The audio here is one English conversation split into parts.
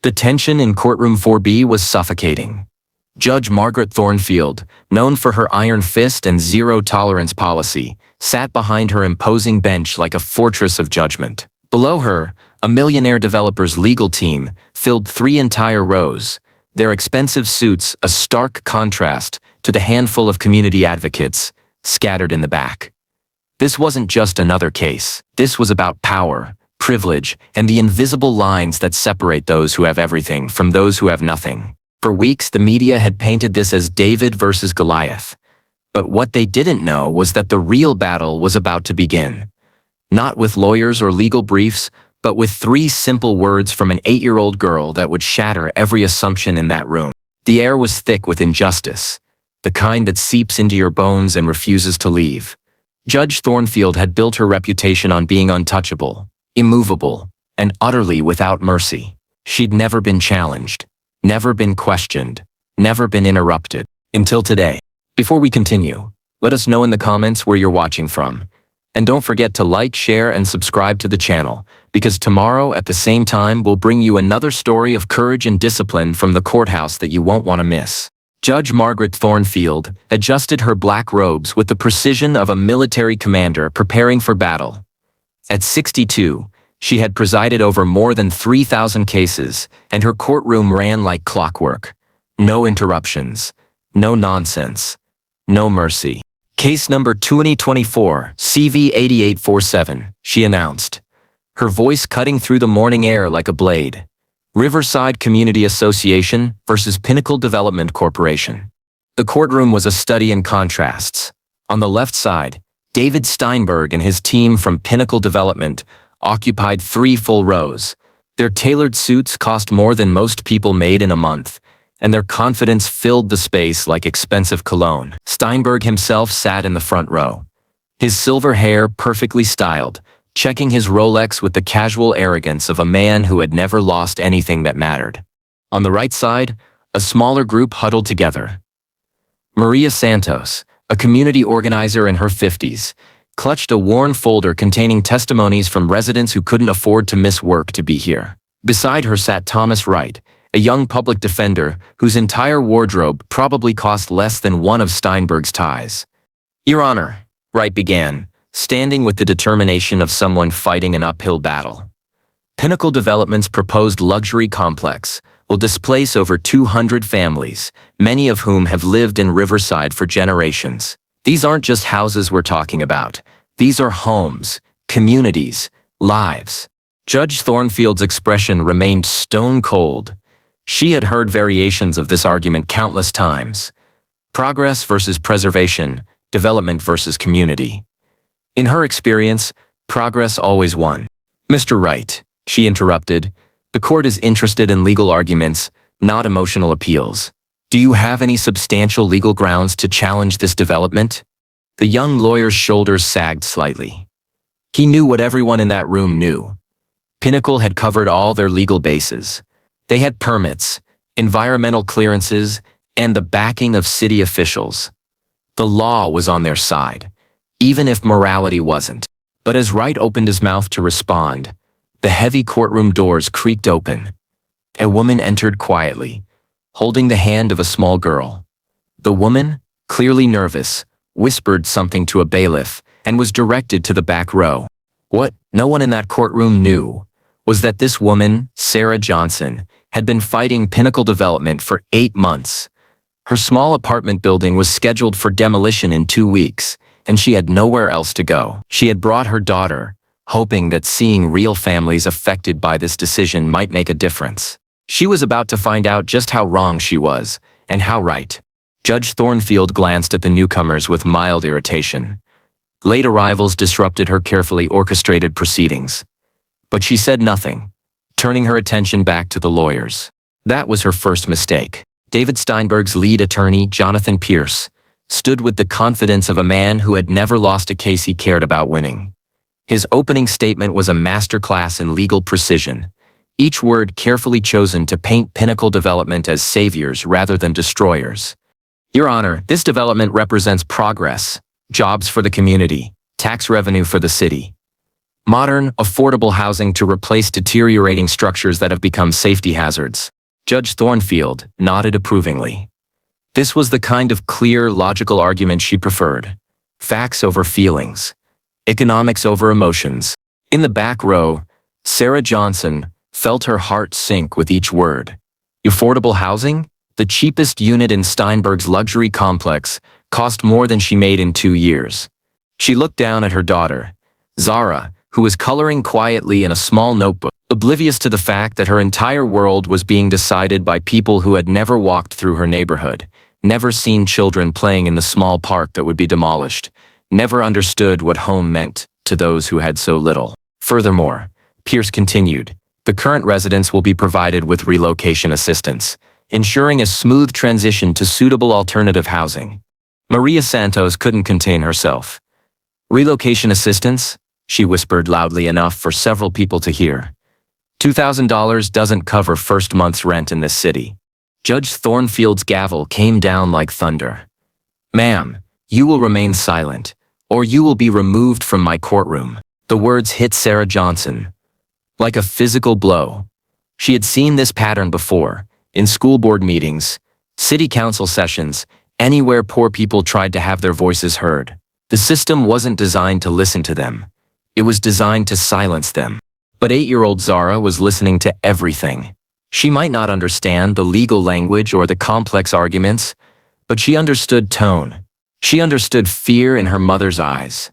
The tension in Courtroom 4B was suffocating. Judge Margaret Thornfield, known for her iron fist and zero-tolerance policy, sat behind her imposing bench like a fortress of judgment. Below her, a Millionaire developer's legal team filled 3 entire rows, their expensive suits a stark contrast to the handful of community advocates scattered in the back. This wasn't just another case. This was about power, privilege, and the invisible lines that separate those who have everything from those who have nothing. For weeks, the media had painted this as David versus Goliath. But what they didn't know was that the real battle was about to begin. Not with lawyers or legal briefs, but with 3 simple words from an 8-year-old girl that would shatter every assumption in that room. The air was thick with injustice, the kind that seeps into your bones and refuses to leave. Judge Thornfield had built her reputation on being untouchable, immovable, and utterly without mercy. She'd never been challenged, never been questioned, never been interrupted, until today. Before we continue, let us know in the comments where you're watching from. And don't forget to like, share, and subscribe to the channel, because tomorrow at the same time we'll bring you another story of courage and discipline from the courthouse that you won't want to miss. Judge Margaret Thornfield adjusted her black robes with the precision of a military commander preparing for battle. At 62, she had presided over more than 3,000 cases, and her courtroom ran like clockwork. No interruptions, no nonsense, no mercy. Case number 2024, CV 8847, she announced, her voice cutting through the morning air like a blade. Riverside Community Association versus Pinnacle Development Corporation. The courtroom was a study in contrasts. On the left side, David Steinberg and his team from Pinnacle Development occupied 3 full rows. Their tailored suits cost more than most people made in a month, and their confidence filled the space like expensive cologne. Steinberg himself sat in the front row, his silver hair perfectly styled, checking his Rolex with the casual arrogance of a man who had never lost anything that mattered. On the right side, a smaller group huddled together. Maria Santos, a community organizer in her 50s, clutched a worn folder containing testimonies from residents who couldn't afford to miss work to be here. Beside her sat Thomas Wright, a young public defender whose entire wardrobe probably cost less than one of Steinberg's ties. "Your Honor," Wright began, standing with the determination of someone fighting an uphill battle. Pinnacle Development's proposed luxury complex will displace over 200 families, many of whom have lived in Riverside for generations. These aren't just houses we're talking about. These are homes, communities, lives. Judge Thornfield's expression remained stone cold. She had heard variations of this argument countless times. Progress versus preservation, development versus community. In her experience, progress always won. "Mr. Wright," she interrupted, "the court is interested in legal arguments, not emotional appeals. Do you have any substantial legal grounds to challenge this development?" The young lawyer's shoulders sagged slightly. He knew what everyone in that room knew. Pinnacle had covered all their legal bases. They had permits, environmental clearances, and the backing of city officials. The law was on their side, even if morality wasn't. But as Wright opened his mouth to respond, the heavy courtroom doors creaked open. A woman entered quietly, holding the hand of a small girl. The woman, clearly nervous, whispered something to a bailiff and was directed to the back row. What no one in that courtroom knew was that this woman, Sarah Johnson, had been fighting Pinnacle Development for 8 months. Her small apartment building was scheduled for demolition in 2 weeks, and she had nowhere else to go. She had brought her daughter, hoping that seeing real families affected by this decision might make a difference. She was about to find out just how wrong she was, and how right. Judge Thornfield glanced at the newcomers with mild irritation. Late arrivals disrupted her carefully orchestrated proceedings. But she said nothing, turning her attention back to the lawyers. That was her first mistake. David Steinberg's lead attorney, Jonathan Pierce, stood with the confidence of a man who had never lost a case he cared about winning. His opening statement was a masterclass in legal precision, each word carefully chosen to paint Pinnacle Development as saviors rather than destroyers. "Your Honor, this development represents progress, jobs for the community, tax revenue for the city. Modern, affordable housing to replace deteriorating structures that have become safety hazards. Judge Thornfield nodded approvingly. This was the kind of clear, logical argument she preferred. Facts over feelings. Economics over emotions. In the back row, Sarah Johnson felt her heart sink with each word. Affordable housing? The cheapest unit in Steinberg's luxury complex cost more than she made in 2 years. She looked down at her daughter, Zara, who was coloring quietly in a small notebook, oblivious to the fact that her entire world was being decided by people who had never walked through her neighborhood, never seen children playing in the small park that would be demolished, never understood what home meant to those who had so little. Furthermore, Pierce continued, the current residents will be provided with relocation assistance, ensuring a smooth transition to suitable alternative housing. Maria Santos couldn't contain herself. Relocation assistance? She whispered loudly enough for several people to hear. $2,000 doesn't cover first month's rent in this city. Judge Thornfield's gavel came down like thunder. Ma'am, you will remain silent, or you will be removed from my courtroom. The words hit Sarah Johnson like a physical blow. She had seen this pattern before, in school board meetings, city council sessions, anywhere poor people tried to have their voices heard. The system wasn't designed to listen to them. It was designed to silence them. But 8-year-old Zara was listening to everything. She might not understand the legal language or the complex arguments, but she understood tone. She understood fear in her mother's eyes.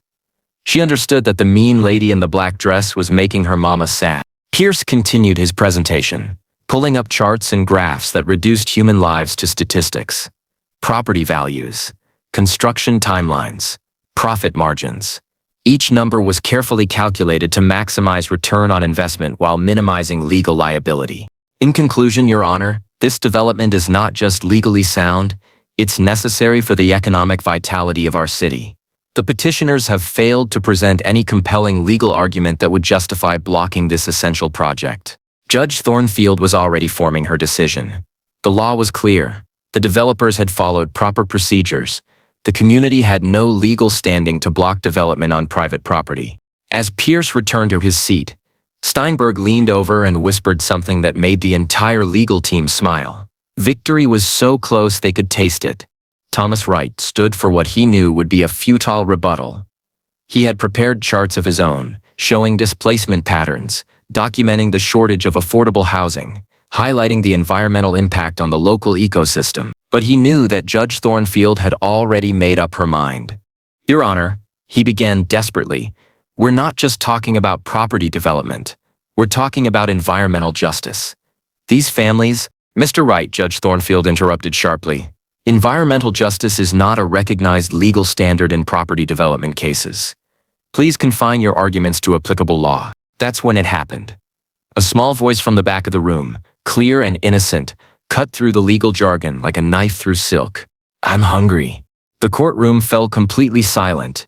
She understood that the mean lady in the black dress was making her mama sad. Pierce continued his presentation, pulling up charts and graphs that reduced human lives to statistics. Property values, construction timelines, profit margins. Each number was carefully calculated to maximize return on investment while minimizing legal liability. In conclusion, Your Honor, this development is not just legally sound, it's necessary for the economic vitality of our city. The petitioners have failed to present any compelling legal argument that would justify blocking this essential project. Judge Thornfield was already forming her decision. The law was clear. The developers had followed proper procedures. The community had no legal standing to block development on private property. As Pierce returned to his seat, Steinberg leaned over and whispered something that made the entire legal team smile. Victory was so close they could taste it. Thomas Wright stood for what he knew would be a futile rebuttal. He had prepared charts of his own, showing displacement patterns, documenting the shortage of affordable housing, highlighting the environmental impact on the local ecosystem. But he knew that Judge Thornfield had already made up her mind. Your Honor, he began desperately, we're not just talking about property development. We're talking about environmental justice. These families, Mr. Wright, Judge Thornfield interrupted sharply. Environmental justice is not a recognized legal standard in property development cases. Please confine your arguments to applicable law. That's when it happened. A small voice from the back of the room, clear and innocent, cut through the legal jargon like a knife through silk. I'm hungry. The courtroom fell completely silent.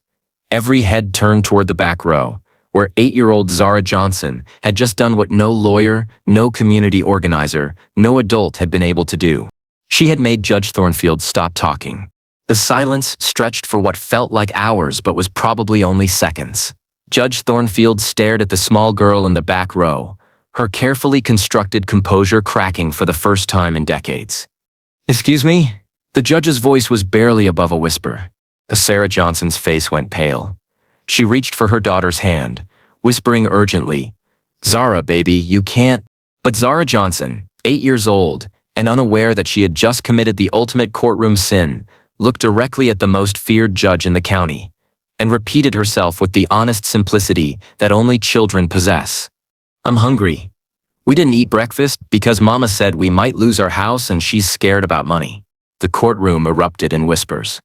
Every head turned toward the back row, where 8-year-old Zara Johnson had just done what no lawyer, no community organizer, no adult had been able to do. She had made Judge Thornfield stop talking. The silence stretched for what felt like hours but was probably only seconds. Judge Thornfield stared at the small girl in the back row, her carefully constructed composure cracking for the first time in decades. Excuse me? The judge's voice was barely above a whisper. Sarah Johnson's face went pale. She reached for her daughter's hand, whispering urgently, Zara, baby, you can't. But Zara Johnson, 8 years old, and unaware that she had just committed the ultimate courtroom sin, looked directly at the most feared judge in the county, and repeated herself with the honest simplicity that only children possess. I'm hungry. We didn't eat breakfast because Mama said we might lose our house and she's scared about money. The courtroom erupted in whispers.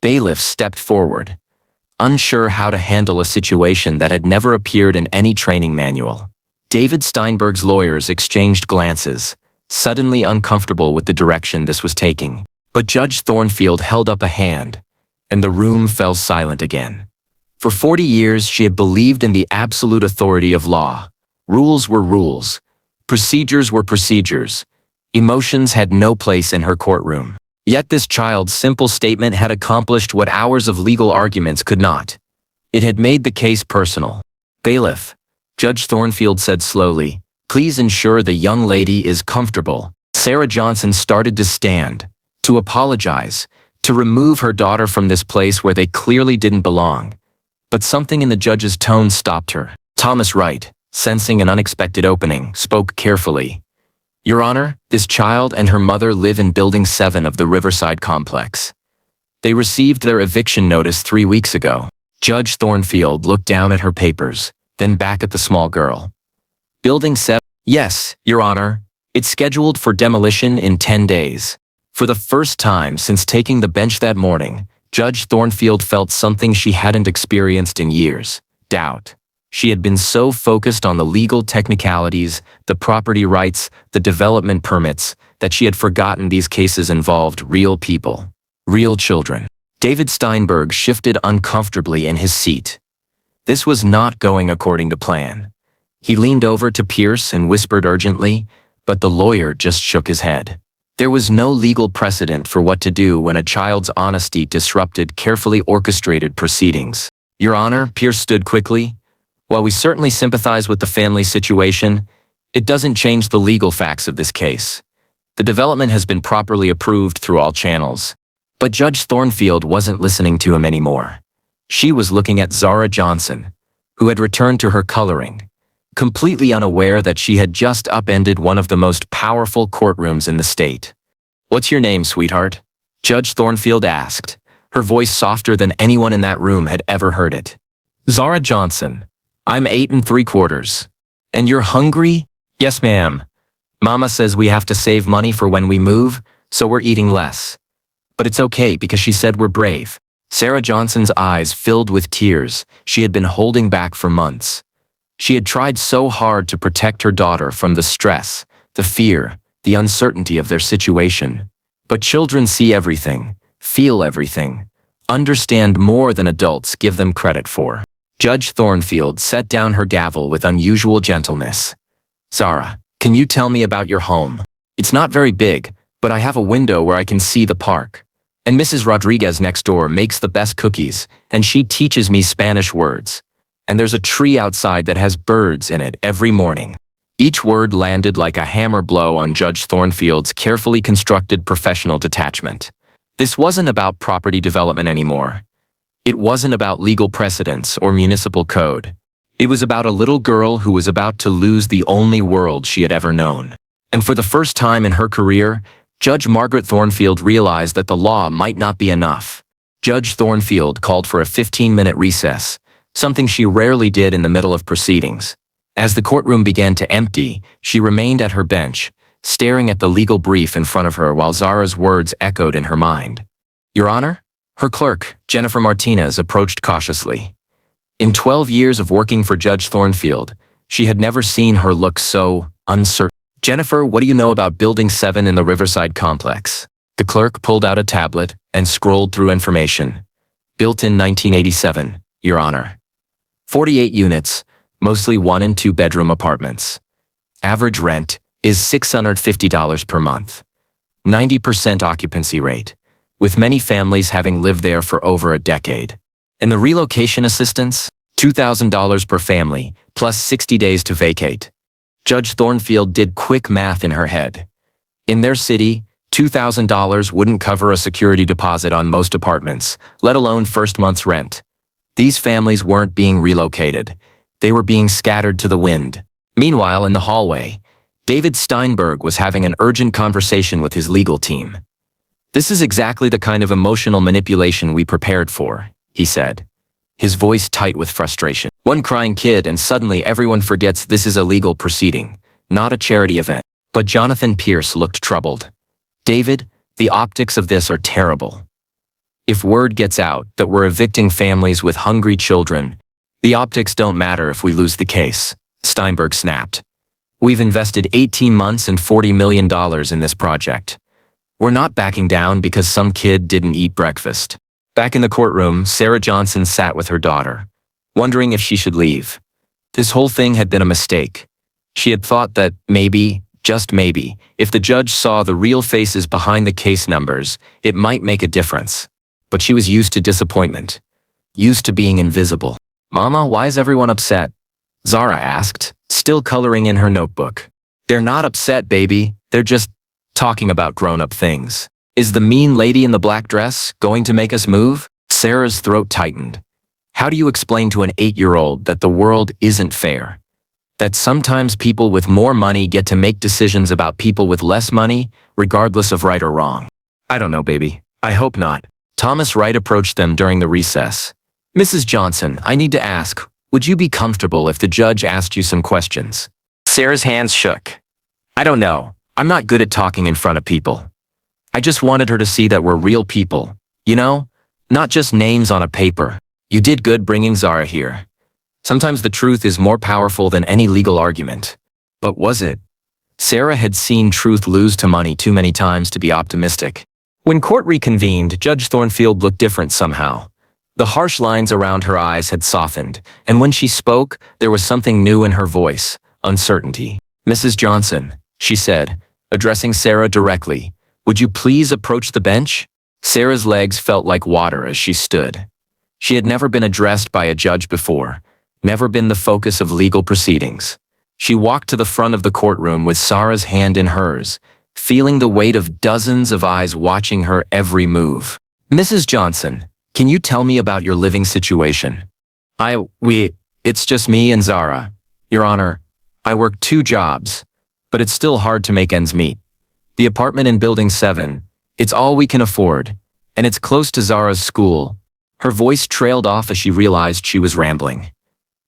Bailiffs stepped forward, unsure how to handle a situation that had never appeared in any training manual. David Steinberg's lawyers exchanged glances, suddenly uncomfortable with the direction this was taking. But Judge Thornfield held up a hand, and the room fell silent again. For 40 years, she had believed in the absolute authority of law. Rules were rules. Procedures were procedures. Emotions had no place in her courtroom. Yet this child's simple statement had accomplished what hours of legal arguments could not. It had made the case personal. Bailiff, Judge Thornfield said slowly, please ensure the young lady is comfortable. Sarah Johnson started to stand, to apologize, to remove her daughter from this place where they clearly didn't belong. But something in the judge's tone stopped her. Thomas Wright, sensing an unexpected opening, spoke carefully. Your Honor, this child and her mother live in Building 7 of the Riverside Complex. They received their eviction notice 3 weeks ago. Judge Thornfield looked down at her papers, then back at the small girl. Building 7? Yes, Your Honor. It's scheduled for demolition in 10 days. For the first time since taking the bench that morning, Judge Thornfield felt something she hadn't experienced in years: doubt. She had been so focused on the legal technicalities, the property rights, the development permits, that she had forgotten these cases involved real people, real children. David Steinberg shifted uncomfortably in his seat. This was not going according to plan. He leaned over to Pierce and whispered urgently, but the lawyer just shook his head. There was no legal precedent for what to do when a child's honesty disrupted carefully orchestrated proceedings. Your Honor, Pierce stood quickly. While we certainly sympathize with the family's situation, it doesn't change the legal facts of this case. The development has been properly approved through all channels. But Judge Thornfield wasn't listening to him anymore. She was looking at Zara Johnson, who had returned to her coloring, completely unaware that she had just upended one of the most powerful courtrooms in the state. What's your name, sweetheart? Judge Thornfield asked, her voice softer than anyone in that room had ever heard it. Zara Johnson. I'm 8 3/4. And you're hungry? Yes, ma'am. Mama says we have to save money for when we move, so we're eating less. But it's okay because she said we're brave. Sarah Johnson's eyes filled with tears she had been holding back for months. She had tried so hard to protect her daughter from the stress, the fear, the uncertainty of their situation. But children see everything, feel everything, understand more than adults give them credit for. Judge Thornfield set down her gavel with unusual gentleness. Zara, can you tell me about your home? It's not very big, but I have a window where I can see the park. And Mrs. Rodriguez next door makes the best cookies, and she teaches me Spanish words. And there's a tree outside that has birds in it every morning. Each word landed like a hammer blow on Judge Thornfield's carefully constructed professional detachment. This wasn't about property development anymore. It wasn't about legal precedents or municipal code. It was about a little girl who was about to lose the only world she had ever known. And for the first time in her career, Judge Margaret Thornfield realized that the law might not be enough. Judge Thornfield called for a 15-minute recess, something she rarely did in the middle of proceedings. As the courtroom began to empty, she remained at her bench, staring at the legal brief in front of her while Zara's words echoed in her mind. Your Honor? Her clerk, Jennifer Martinez, approached cautiously. In 12 years of working for Judge Thornfield, she had never seen her look so uncertain. Jennifer, what do you know about Building 7 in the Riverside Complex? The clerk pulled out a tablet and scrolled through information. Built in 1987, Your Honor. 48 units, mostly 1 and 2 bedroom apartments. Average rent is $650 per month. 90% occupancy rate, with many families having lived there for over a decade. And the relocation assistance? $2,000 per family, plus 60 days to vacate. Judge Thornfield did quick math in her head. In their city, $2,000 wouldn't cover a security deposit on most apartments, let alone first month's rent. These families weren't being relocated. They were being scattered to the wind. Meanwhile, in the hallway, David Steinberg was having an urgent conversation with his legal team. This is exactly the kind of emotional manipulation we prepared for, he said, his voice tight with frustration. One crying kid and suddenly everyone forgets this is a legal proceeding, not a charity event. But Jonathan Pierce looked troubled. David, the optics of this are terrible. If word gets out that we're evicting families with hungry children, the optics don't matter if we lose the case, Steinberg snapped. We've invested 18 months and $40 million in this project. We're not backing down because some kid didn't eat breakfast. Back in the courtroom, Sarah Johnson sat with her daughter, wondering if she should leave. This whole thing had been a mistake. She had thought that maybe, just maybe, if the judge saw the real faces behind the case numbers, it might make a difference. But she was used to disappointment, used to being invisible. Mama, why is everyone upset? Zara asked, still coloring in her notebook. They're not upset, baby. They're just talking about grown-up things. Is the mean lady in the black dress going to make us move? Sarah's throat tightened. How do you explain to an 8-year-old that the world isn't fair? That sometimes people with more money get to make decisions about people with less money, regardless of right or wrong? I don't know, baby. I hope not. Thomas Wright approached them during the recess. Mrs. Johnson, I need to ask, would you be comfortable if the judge asked you some questions? Sarah's hands shook. I don't know. I'm not good at talking in front of people. I just wanted her to see that we're real people. You know? Not just names on a paper. You did good bringing Zara here. Sometimes the truth is more powerful than any legal argument. But was it? Sarah had seen truth lose to money too many times to be optimistic. When court reconvened, Judge Thornfield looked different somehow. The harsh lines around her eyes had softened, and when she spoke, there was something new in her voice, uncertainty. Mrs. Johnson, she said, addressing Sarah directly, would you please approach the bench? Sarah's legs felt like water as she stood. She had never been addressed by a judge before, never been the focus of legal proceedings. She walked to the front of the courtroom with Sarah's hand in hers, feeling the weight of dozens of eyes watching her every move. Mrs. Johnson, can you tell me about your living situation? It's just me and Zara. Your Honor, I work 2 jobs, but it's still hard to make ends meet. The apartment in Building 7, it's all we can afford, and it's close to Zara's school. Her voice trailed off as she realized she was rambling.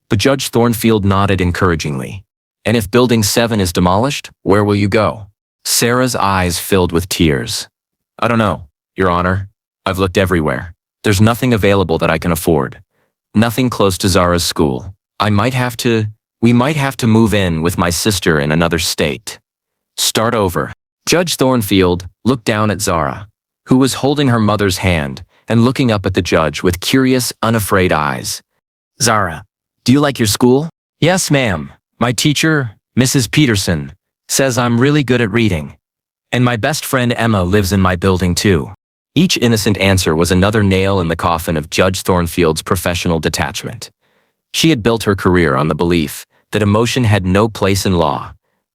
But Judge Thornfield nodded encouragingly. And if Building 7 is demolished, where will you go? Sarah's eyes filled with tears. I don't know, Your Honor. I've looked everywhere. There's nothing available that I can afford. Nothing close to Zara's school. We might have to move in with my sister in another state. Start over. Judge Thornfield looked down at Zara, who was holding her mother's hand and looking up at the judge with curious, unafraid eyes. Zara, do you like your school? Yes, ma'am. My teacher, Mrs. Peterson, says I'm really good at reading. And my best friend Emma lives in my building too. Each innocent answer was another nail in the coffin of Judge Thornfield's professional detachment. She had built her career on the belief that emotion had no place in law,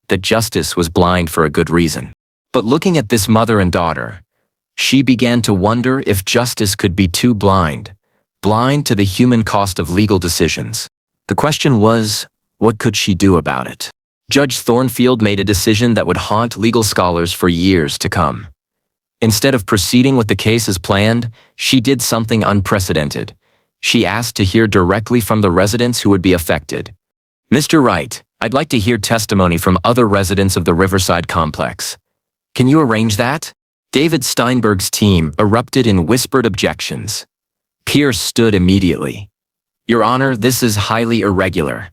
that justice was blind for a good reason. But looking at this mother and daughter, she began to wonder if justice could be too blind to the human cost of legal decisions. The question was, what could she do about it? Judge Thornfield made a decision that would haunt legal scholars for years to come. Instead of proceeding with the case as planned, she did something unprecedented. She asked to hear directly from the residents who would be affected. Mr. Wright, I'd like to hear testimony from other residents of the Riverside complex. Can you arrange that? David Steinberg's team erupted in whispered objections. Pierce stood immediately. Your Honor, this is highly irregular.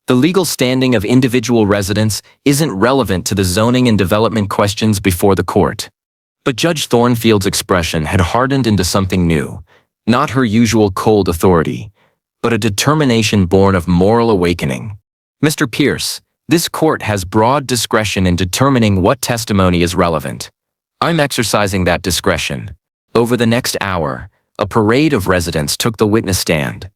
The legal standing of individual residents isn't relevant to the zoning and development questions before the court. But Judge Thornfield's expression had hardened into something new, not her usual cold authority, but a determination born of moral awakening. Mr. Pierce, this court has broad discretion in determining what testimony is relevant. I'm exercising that discretion. Over the next hour, a parade of residents took the witness stand.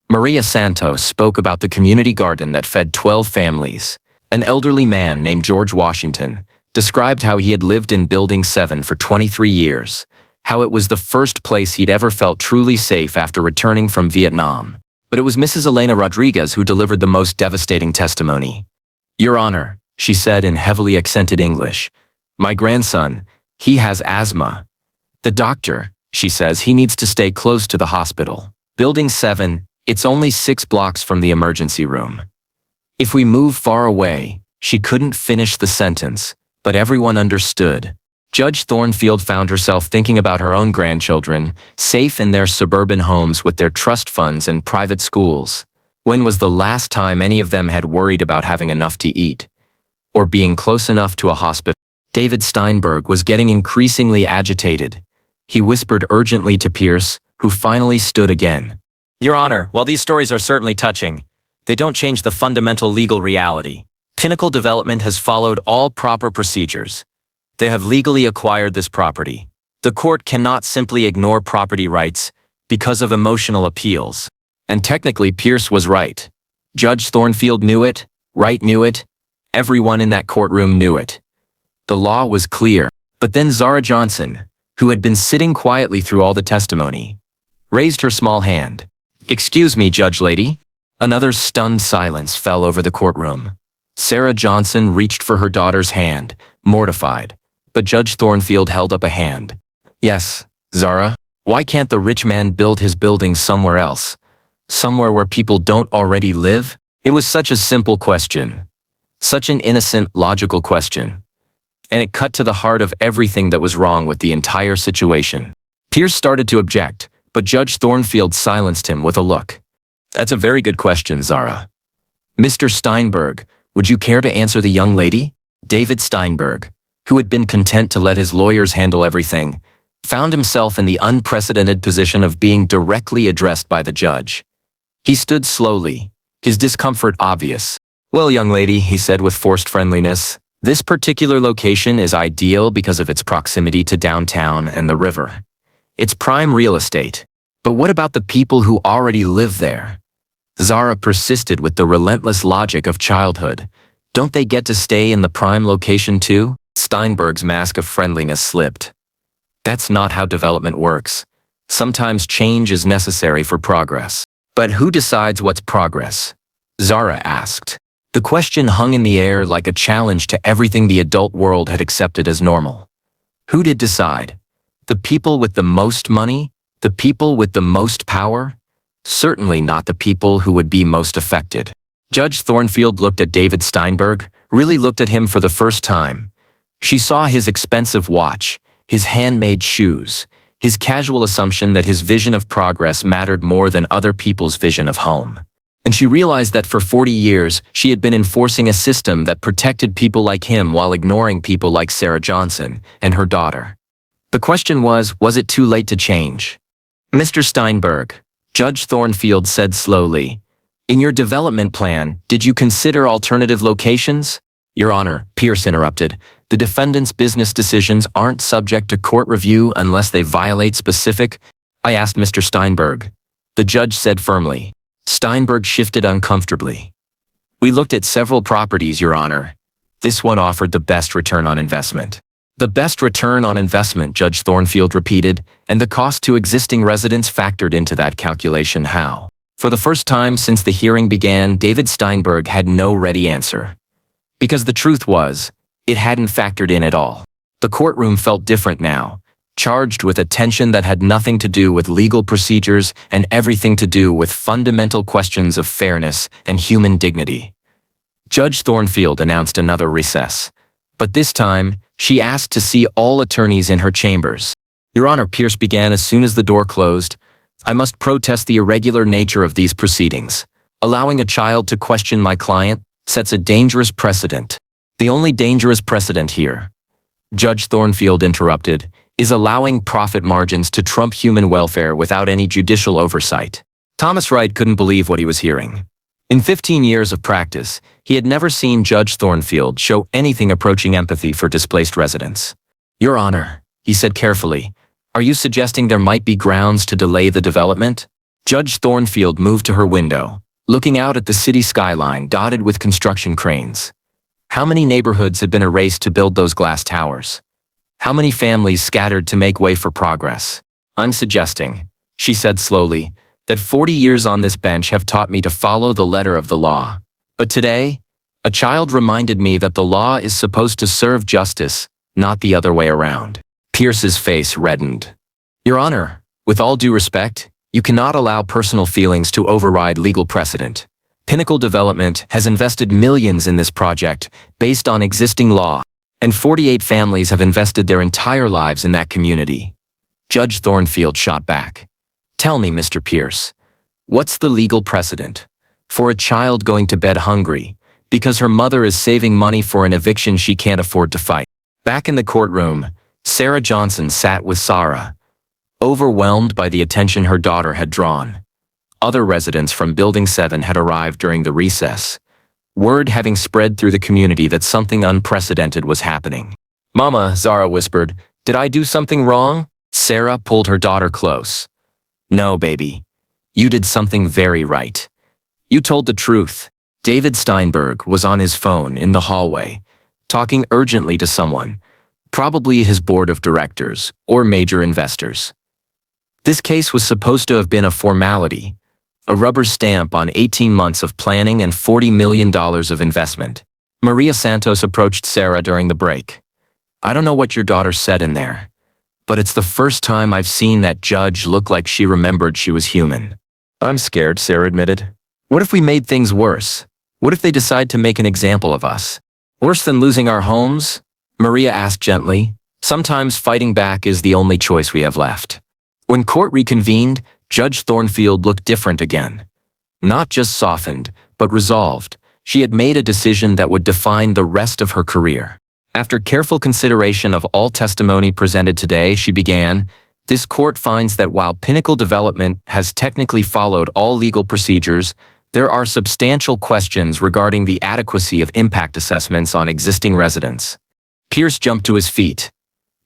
Maria Santos spoke about the community garden that fed 12 families. An elderly man named George Washington described how he had lived in Building 7 for 23 years, how it was the first place he'd ever felt truly safe after returning from Vietnam. But it was Mrs. Elena Rodriguez who delivered the most devastating testimony. Your Honor, she said in heavily accented English, my grandson, he has asthma. The doctor, she says, he needs to stay close to the hospital. Building 7, it's only 6 blocks from the emergency room. If we move far away, she couldn't finish the sentence, but everyone understood. Judge Thornfield found herself thinking about her own grandchildren, safe in their suburban homes with their trust funds and private schools. When was the last time any of them had worried about having enough to eat? Or being close enough to a hospital? David Steinberg was getting increasingly agitated. He whispered urgently to Pierce, who finally stood again. Your Honor, while these stories are certainly touching, they don't change the fundamental legal reality. Pinnacle Development has followed all proper procedures. They have legally acquired this property. The court cannot simply ignore property rights because of emotional appeals. And technically, Pierce was right. Judge Thornfield knew it, Wright knew it, everyone in that courtroom knew it. The law was clear, but then Zara Johnson, who had been sitting quietly through all the testimony, raised her small hand. "Excuse me, Judge Lady." Another stunned silence fell over the courtroom. Sarah Johnson reached for her daughter's hand, mortified, but Judge Thornfield held up a hand. "Yes, Zara, why can't the rich man build his building somewhere else? Somewhere where people don't already live?" It was such a simple question. Such an innocent, logical question. And it cut to the heart of everything that was wrong with the entire situation. Pierce started to object, but Judge Thornfield silenced him with a look. "That's a very good question, Zara. Mr. Steinberg, would you care to answer the young lady?" David Steinberg, who had been content to let his lawyers handle everything, found himself in the unprecedented position of being directly addressed by the judge. He stood slowly, his discomfort obvious. "Well, young lady," he said with forced friendliness, "this particular location is ideal because of its proximity to downtown and the river. It's prime real estate. But what about the people who already live there?" Zara persisted with the relentless logic of childhood. "Don't they get to stay in the prime location too?" Steinberg's mask of friendliness slipped. "That's not how development works. Sometimes change is necessary for progress." "But who decides what's progress?" Zara asked. The question hung in the air like a challenge to everything the adult world had accepted as normal. Who did decide? The people with the most money? The people with the most power? Certainly not the people who would be most affected. Judge Thornfield looked at David Steinberg, really looked at him for the first time. She saw his expensive watch, his handmade shoes, his casual assumption that his vision of progress mattered more than other people's vision of home. And she realized that for 40 years, she had been enforcing a system that protected people like him while ignoring people like Sarah Johnson and her daughter. The question was it too late to change? "Mr. Steinberg," Judge Thornfield said slowly, "in your development plan, did you consider alternative locations?" "Your Honor," Pierce interrupted, "the defendant's business decisions aren't subject to court review unless they violate specific—" "I asked Mr. Steinberg," the judge said firmly. Steinberg shifted uncomfortably. "We looked at several properties, Your Honor. This one offered the best return on investment." "The best return on investment," Judge Thornfield repeated, "and the cost to existing residents factored into that calculation. How?" For the first time since the hearing began, David Steinberg had no ready answer. Because the truth was, it hadn't factored in at all. The courtroom felt different now, charged with a tension that had nothing to do with legal procedures and everything to do with fundamental questions of fairness and human dignity. Judge Thornfield announced another recess, but this time, she asked to see all attorneys in her chambers. "Your Honor," Pierce began as soon as the door closed, "I must protest the irregular nature of these proceedings. Allowing a child to question my client sets a dangerous precedent. The only dangerous precedent here," Judge Thornfield interrupted, "is allowing profit margins to trump human welfare without any judicial oversight." Thomas Wright couldn't believe what he was hearing. In 15 years of practice, he had never seen Judge Thornfield show anything approaching empathy for displaced residents. "Your Honor," he said carefully, "are you suggesting there might be grounds to delay the development?" Judge Thornfield moved to her window, looking out at the city skyline dotted with construction cranes. How many neighborhoods had been erased to build those glass towers? How many families scattered to make way for progress? "I'm suggesting," she said slowly, "that 40 years on this bench have taught me to follow the letter of the law. But today, a child reminded me that the law is supposed to serve justice, not the other way around." Pierce's face reddened. "Your Honor, with all due respect, you cannot allow personal feelings to override legal precedent. Pinnacle Development has invested millions in this project based on existing law, and 48 families have invested their entire lives in that community." Judge Thornfield shot back. "Tell me, Mr. Pierce, what's the legal precedent for a child going to bed hungry because her mother is saving money for an eviction she can't afford to fight?" Back in the courtroom, Sarah Johnson sat with Sarah, overwhelmed by the attention her daughter had drawn. Other residents from Building 7 had arrived during the recess, word having spread through the community that something unprecedented was happening. "Mama," Zara whispered, "did I do something wrong?" Sarah pulled her daughter close. "No, baby. You did something very right. You told the truth. David Steinberg was on his phone in the hallway, talking urgently to someone, probably his board of directors or major investors. This case was supposed to have been a formality, a rubber stamp on 18 months of planning and $40 million of investment. Maria Santos approached Sarah during the break. I don't know what your daughter said in there, but it's the first time I've seen that judge look like she remembered she was human. I'm scared, Sarah admitted. What if we made things worse? What if they decide to make an example of us? Worse than losing our homes? Maria asked gently. Sometimes fighting back is the only choice we have left. When court reconvened, Judge Thornfield looked different again. Not just softened, but resolved. She had made a decision that would define the rest of her career. After careful consideration of all testimony presented today, she began, this court finds that while Pinnacle Development has technically followed all legal procedures, there are substantial questions regarding the adequacy of impact assessments on existing residents. Pierce jumped to his feet.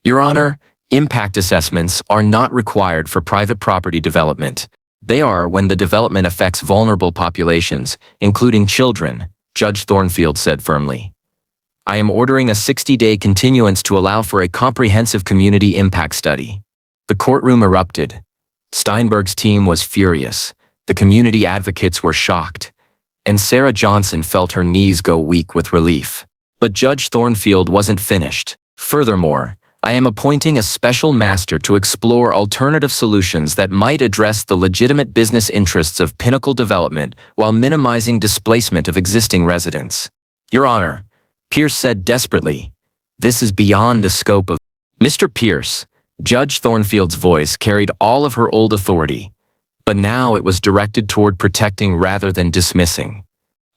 Your Honor, impact assessments are not required for private property development. They are when the development affects vulnerable populations, including children, Judge Thornfield said firmly. I am ordering a 60-day continuance to allow for a comprehensive community impact study. The courtroom erupted. Steinberg's team was furious. The community advocates were shocked. And Sarah Johnson felt her knees go weak with relief. But Judge Thornfield wasn't finished. Furthermore, I am appointing a special master to explore alternative solutions that might address the legitimate business interests of Pinnacle Development while minimizing displacement of existing residents. Your Honor, Pierce said desperately, this is beyond the scope of... Mr. Pierce, Judge Thornfield's voice carried all of her old authority, but now it was directed toward protecting rather than dismissing.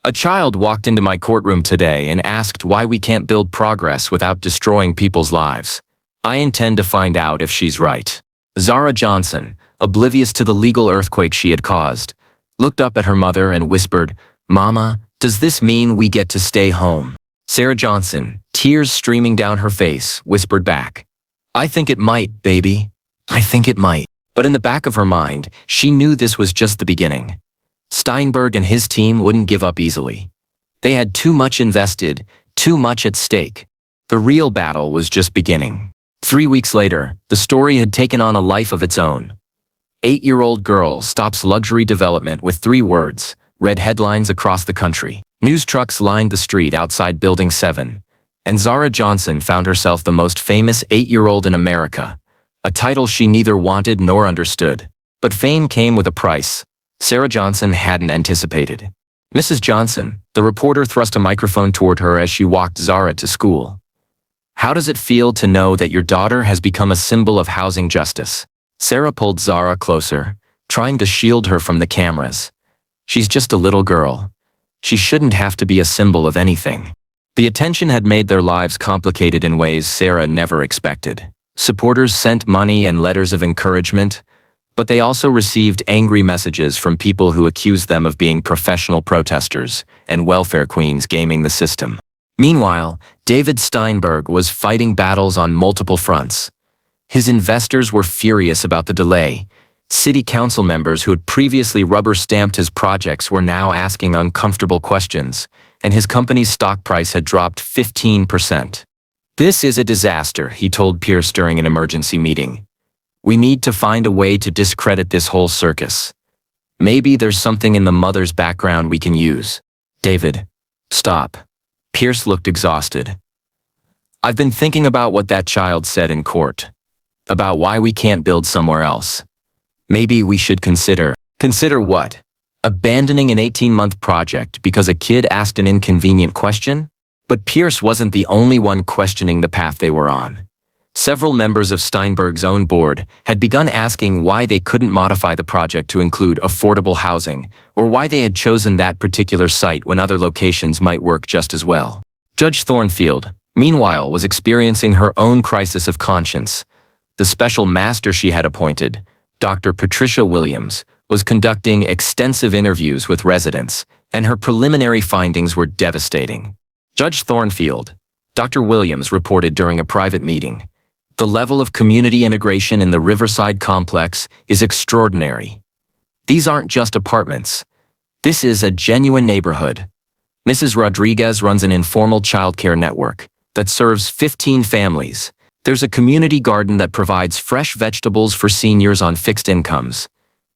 A child walked into my courtroom today and asked why we can't build progress without destroying people's lives. I intend to find out if she's right. Zara Johnson, oblivious to the legal earthquake she had caused, looked up at her mother and whispered, Mama, does this mean we get to stay home? Sarah Johnson, tears streaming down her face, whispered back, I think it might, baby. I think it might. But in the back of her mind, she knew this was just the beginning. Steinberg and his team wouldn't give up easily. They had too much invested, too much at stake. The real battle was just beginning. 3 weeks later, the story had taken on a life of its own. 8-year-old girl stops luxury development with 3 words, read headlines across the country. News trucks lined the street outside Building 7, and Zara Johnson found herself the most famous 8-year-old in America, a title she neither wanted nor understood. But fame came with a price Sarah Johnson hadn't anticipated. Mrs. Johnson, the reporter thrust a microphone toward her as she walked Zara to school. How does it feel to know that your daughter has become a symbol of housing justice? Sarah pulled Zara closer, trying to shield her from the cameras. She's just a little girl. She shouldn't have to be a symbol of anything. The attention had made their lives complicated in ways Sarah never expected. Supporters sent money and letters of encouragement, but they also received angry messages from people who accused them of being professional protesters and welfare queens gaming the system. Meanwhile, David Steinberg was fighting battles on multiple fronts. His investors were furious about the delay. City council members who had previously rubber-stamped his projects were now asking uncomfortable questions, and his company's stock price had dropped 15%. This is a disaster, he told Pierce during an emergency meeting. We need to find a way to discredit this whole circus. Maybe there's something in the mother's background we can use. David, stop. Pierce looked exhausted. I've been thinking about what that child said in court. About why we can't build somewhere else. Maybe we should consider. Consider what? Abandoning an 18-month project because a kid asked an inconvenient question? But Pierce wasn't the only one questioning the path they were on. Several members of Steinberg's own board had begun asking why they couldn't modify the project to include affordable housing, or why they had chosen that particular site when other locations might work just as well. Judge Thornfield, meanwhile, was experiencing her own crisis of conscience. The special master she had appointed, Dr. Patricia Williams, was conducting extensive interviews with residents, and her preliminary findings were devastating. Judge Thornfield, Dr. Williams reported during a private meeting, the level of community integration in the Riverside complex is extraordinary. These aren't just apartments. This is a genuine neighborhood. Mrs. Rodriguez runs an informal childcare network that serves 15 families. There's a community garden that provides fresh vegetables for seniors on fixed incomes.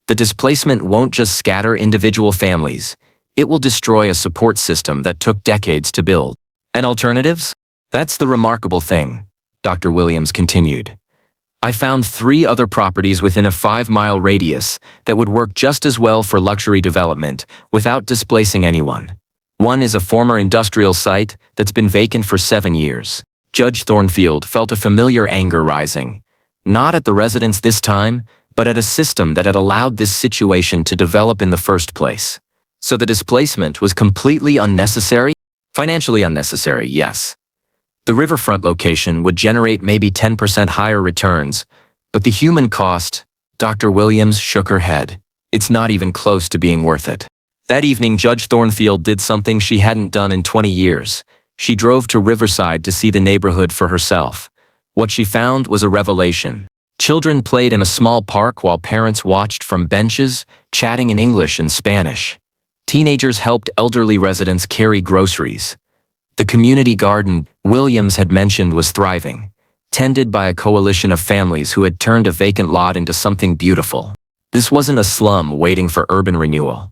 The displacement won't just scatter individual families. It will destroy a support system that took decades to build. And alternatives? That's the remarkable thing, Dr. Williams continued. I found 3 other properties within a 5-mile radius that would work just as well for luxury development without displacing anyone. One is a former industrial site that's been vacant for 7 years. Judge Thornfield felt a familiar anger rising, not at the residents this time, but at a system that had allowed this situation to develop in the first place. So the displacement was completely unnecessary? Financially unnecessary, yes. The riverfront location would generate maybe 10% higher returns, but the human cost, Dr. Williams shook her head. It's not even close to being worth it. That evening, Judge Thornfield did something she hadn't done in 20 years. She drove to Riverside to see the neighborhood for herself. What she found was a revelation. Children played in a small park while parents watched from benches, chatting in English and Spanish. Teenagers helped elderly residents carry groceries. The community garden Williams had mentioned was thriving, tended by a coalition of families who had turned a vacant lot into something beautiful. This wasn't a slum waiting for urban renewal.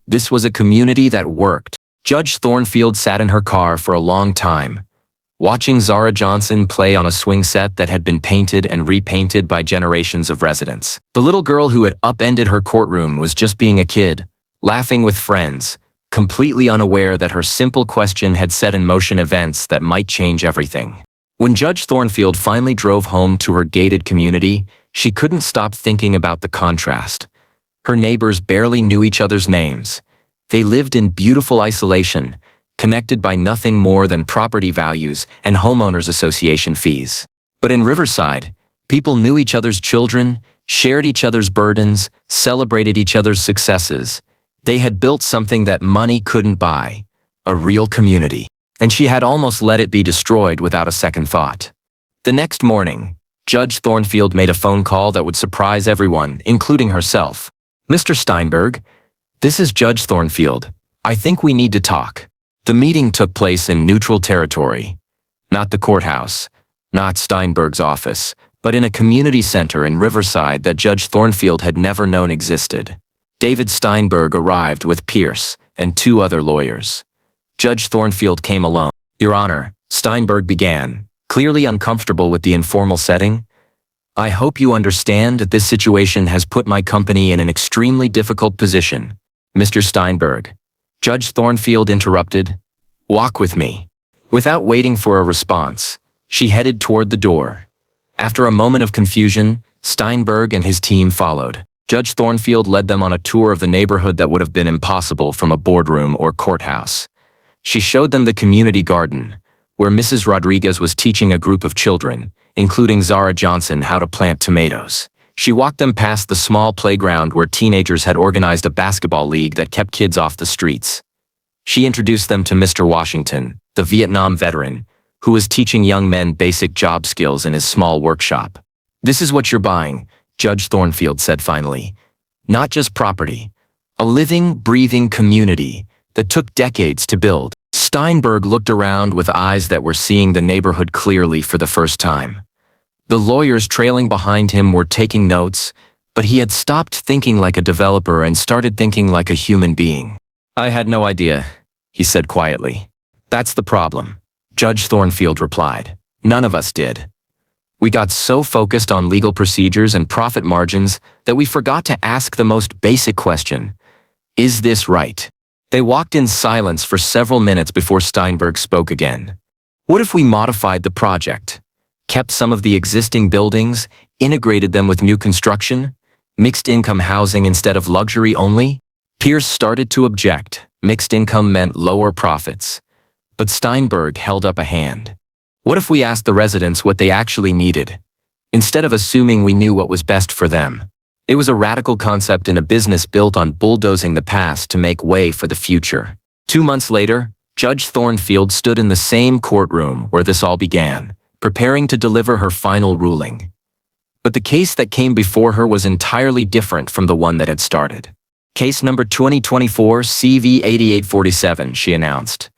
This was a community that worked. Judge Thornfield sat in her car for a long time, watching Zara Johnson play on a swing set that had been painted and repainted by generations of residents. The little girl who had upended her courtroom was just being a kid, laughing with friends, completely unaware that her simple question had set in motion events that might change everything. When Judge Thornfield finally drove home to her gated community, she couldn't stop thinking about the contrast. Her neighbors barely knew each other's names. They lived in beautiful isolation, connected by nothing more than property values and homeowners association fees. But in Riverside, people knew each other's children, shared each other's burdens, celebrated each other's successes. They had built something that money couldn't buy, a real community. And she had almost let it be destroyed without a second thought. The next morning, Judge Thornfield made a phone call that would surprise everyone, including herself. "Mr. Steinberg, this is Judge Thornfield. I think we need to talk." The meeting took place in neutral territory. Not the courthouse, not Steinberg's office, but in a community center in Riverside that Judge Thornfield had never known existed. David Steinberg arrived with Pierce and 2 other lawyers. Judge Thornfield came alone. "Your Honor," Steinberg began, clearly uncomfortable with the informal setting. "I hope you understand that this situation has put my company in an extremely difficult position." "Mr. Steinberg," Judge Thornfield interrupted, "walk with me." Without waiting for a response, she headed toward the door. After a moment of confusion, Steinberg and his team followed. Judge Thornfield led them on a tour of the neighborhood that would have been impossible from a boardroom or courthouse. She showed them the community garden, where Mrs. Rodriguez was teaching a group of children, including Zara Johnson, how to plant tomatoes. She walked them past the small playground where teenagers had organized a basketball league that kept kids off the streets. She introduced them to Mr. Washington, the Vietnam veteran, who was teaching young men basic job skills in his small workshop. "This is what you're buying," Judge Thornfield said finally. "Not just property, a living, breathing community that took decades to build." Steinberg looked around with eyes that were seeing the neighborhood clearly for the first time. The lawyers trailing behind him were taking notes, but he had stopped thinking like a developer and started thinking like a human being. "I had no idea," he said quietly. "That's the problem," Judge Thornfield replied. "None of us did. We got so focused on legal procedures and profit margins that we forgot to ask the most basic question: is this right?" They walked in silence for several minutes before Steinberg spoke again. "What if we modified the project? Kept some of the existing buildings, integrated them with new construction, mixed income housing instead of luxury only?" Pierce started to object. Mixed income meant lower profits. But Steinberg held up a hand. "What if we asked the residents what they actually needed, instead of assuming we knew what was best for them?" It was a radical concept in a business built on bulldozing the past to make way for the future. 2 months later, Judge Thornfield stood in the same courtroom where this all began, preparing to deliver her final ruling. But the case that came before her was entirely different from the one that had started. Case number 2024 CV 8847, she announced.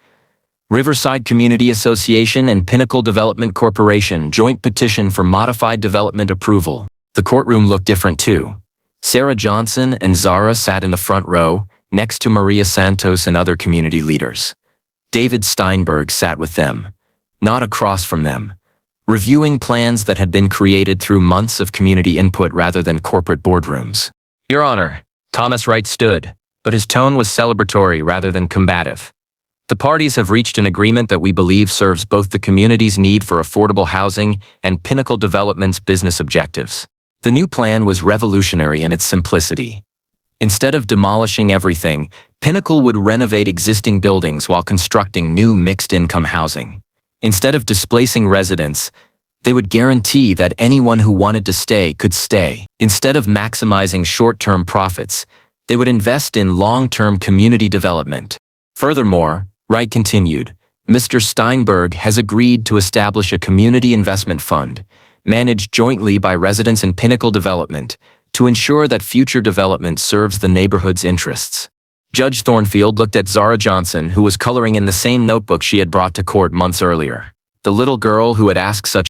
Riverside Community Association and Pinnacle Development Corporation joint petition for modified development approval. The courtroom looked different too. Sarah Johnson and Zara sat in the front row, next to Maria Santos and other community leaders. David Steinberg sat with them, not across from them, reviewing plans that had been created through months of community input rather than corporate boardrooms. Your Honor, Thomas Wright stood, but his tone was celebratory rather than combative. The parties have reached an agreement that we believe serves both the community's need for affordable housing and Pinnacle Development's business objectives. The new plan was revolutionary in its simplicity. Instead of demolishing everything, Pinnacle would renovate existing buildings while constructing new mixed-income housing. Instead of displacing residents, they would guarantee that anyone who wanted to stay could stay. Instead of maximizing short-term profits, they would invest in long-term community development. Furthermore, Wright continued, Mr. Steinberg has agreed to establish a community investment fund, managed jointly by residents in Pinnacle Development, to ensure that future development serves the neighborhood's interests. Judge Thornfield looked at Zara Johnson, who was coloring in the same notebook she had brought to court months earlier. The little girl who had asked such